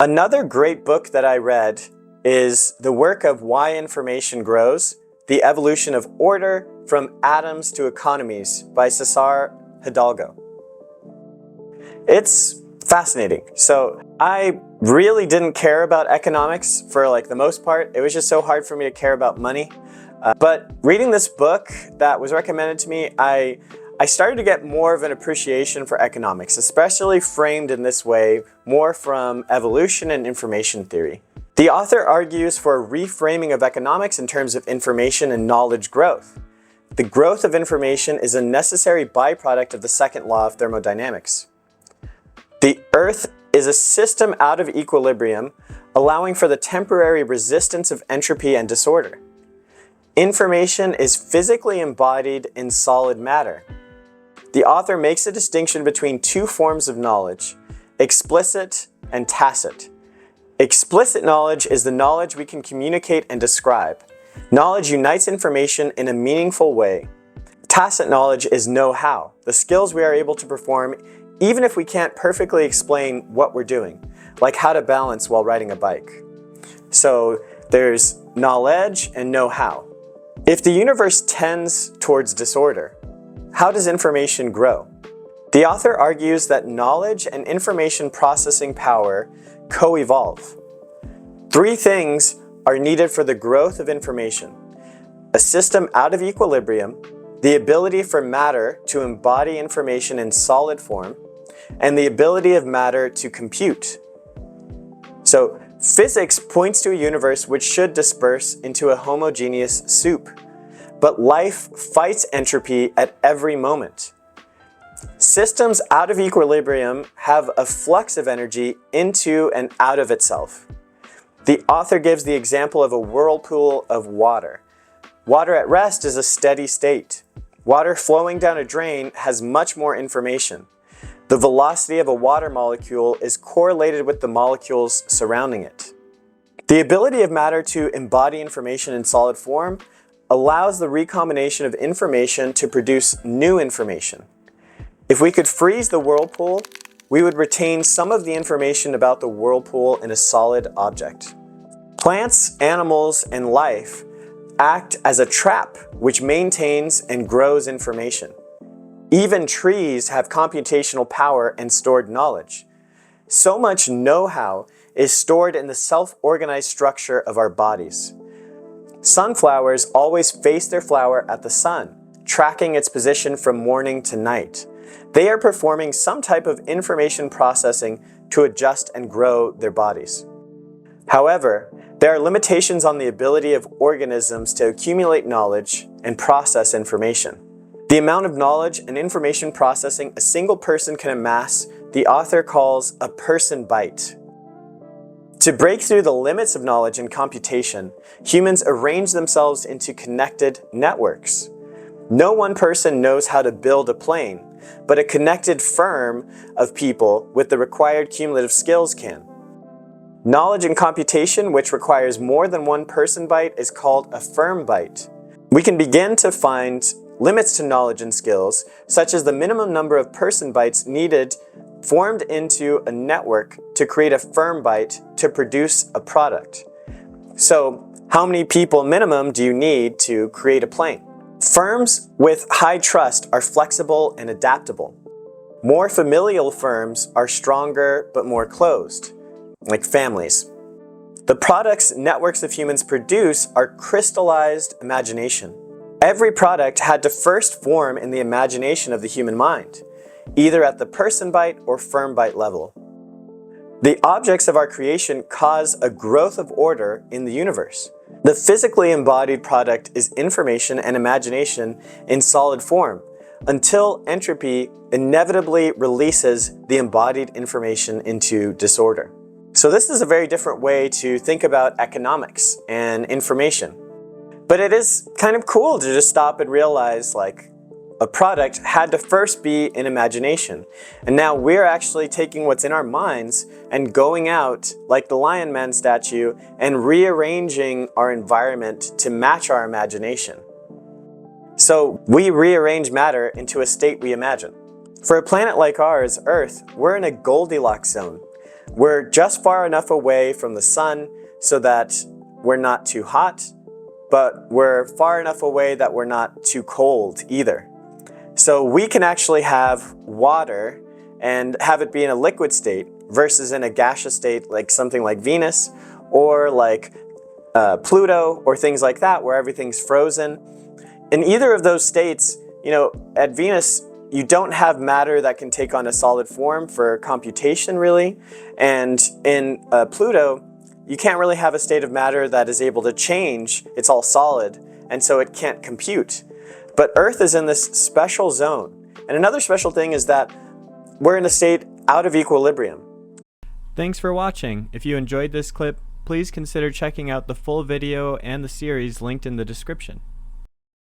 Another great book that I read is the work of Why Information Grows, The Evolution of Order from Atoms to Economies by Cesar Hidalgo. It's fascinating. So I really didn't care about economics for the most part. It was just so hard for me to care about money. But reading this book that was recommended to me, I started to get more of an appreciation for economics, especially framed in this way, more from evolution and information theory. The author argues for a reframing of economics in terms of information and knowledge growth. The growth of information is a necessary byproduct of the second law of thermodynamics. The Earth is a system out of equilibrium, allowing for the temporary resistance of entropy and disorder. Information is physically embodied in solid matter. The author makes a distinction between two forms of knowledge, explicit and tacit. Explicit knowledge is the knowledge we can communicate and describe. Knowledge unites information in a meaningful way. Tacit knowledge is know-how, the skills we are able to perform even if we can't perfectly explain what we're doing, like how to balance while riding a bike. So there's knowledge and know-how. If the universe tends towards disorder, how does information grow? The author argues that knowledge and information processing power co-evolve. Three things are needed for the growth of information: a system out of equilibrium, the ability for matter to embody information in solid form, and the ability of matter to compute. So physics points to a universe which should disperse into a homogeneous soup. But life fights entropy at every moment. Systems out of equilibrium have a flux of energy into and out of itself. The author gives the example of a whirlpool of water. Water at rest is a steady state. Water flowing down a drain has much more information. The velocity of a water molecule is correlated with the molecules surrounding it. The ability of matter to embody information in solid form allows the recombination of information to produce new information. If we could freeze the whirlpool, we would retain some of the information about the whirlpool in a solid object. Plants, animals, and life act as a trap which maintains and grows information. Even trees have computational power and stored knowledge. So much know-how is stored in the self-organized structure of our bodies. Sunflowers always face their flower at the sun, tracking its position from morning to night. They are performing some type of information processing to adjust and grow their bodies. However, there are limitations on the ability of organisms to accumulate knowledge and process information. The amount of knowledge and information processing a single person can amass, the author calls a person byte. To break through the limits of knowledge and computation, humans arrange themselves into connected networks. No one person knows how to build a plane, but a connected firm of people with the required cumulative skills can. Knowledge and computation, which requires more than one person byte, is called a firm byte. We can begin to find limits to knowledge and skills, such as the minimum number of person bytes needed formed into a network to create a firm byte to produce a product. So, how many people minimum do you need to create a plane? Firms with high trust are flexible and adaptable. More familial firms are stronger but more closed, like families. The products networks of humans produce are crystallized imagination. Every product had to first form in the imagination of the human mind, either at the person byte or firm byte level. The objects of our creation cause a growth of order in the universe. The physically embodied product is information and imagination in solid form, until entropy inevitably releases the embodied information into disorder. So this is a very different way to think about economics and information. But it is kind of cool to just stop and realize a product had to first be in imagination. And now we're actually taking what's in our minds and going out like the Lion Man statue and rearranging our environment to match our imagination. So we rearrange matter into a state we imagine. For a planet like ours, Earth, we're in a Goldilocks zone. We're just far enough away from the sun so that we're not too hot, but we're far enough away that we're not too cold either. So we can actually have water and have it be in a liquid state versus in a gaseous state like something like Venus or like Pluto or things like that where everything's frozen. In either of those states, at Venus, you don't have matter that can take on a solid form for computation really. And in Pluto, you can't really have a state of matter that is able to change. It's all solid, and so it can't compute. But Earth is in this special zone. And another special thing is that we're in a state out of equilibrium. Thanks for watching. If you enjoyed this clip, please consider checking out the full video and the series linked in the description.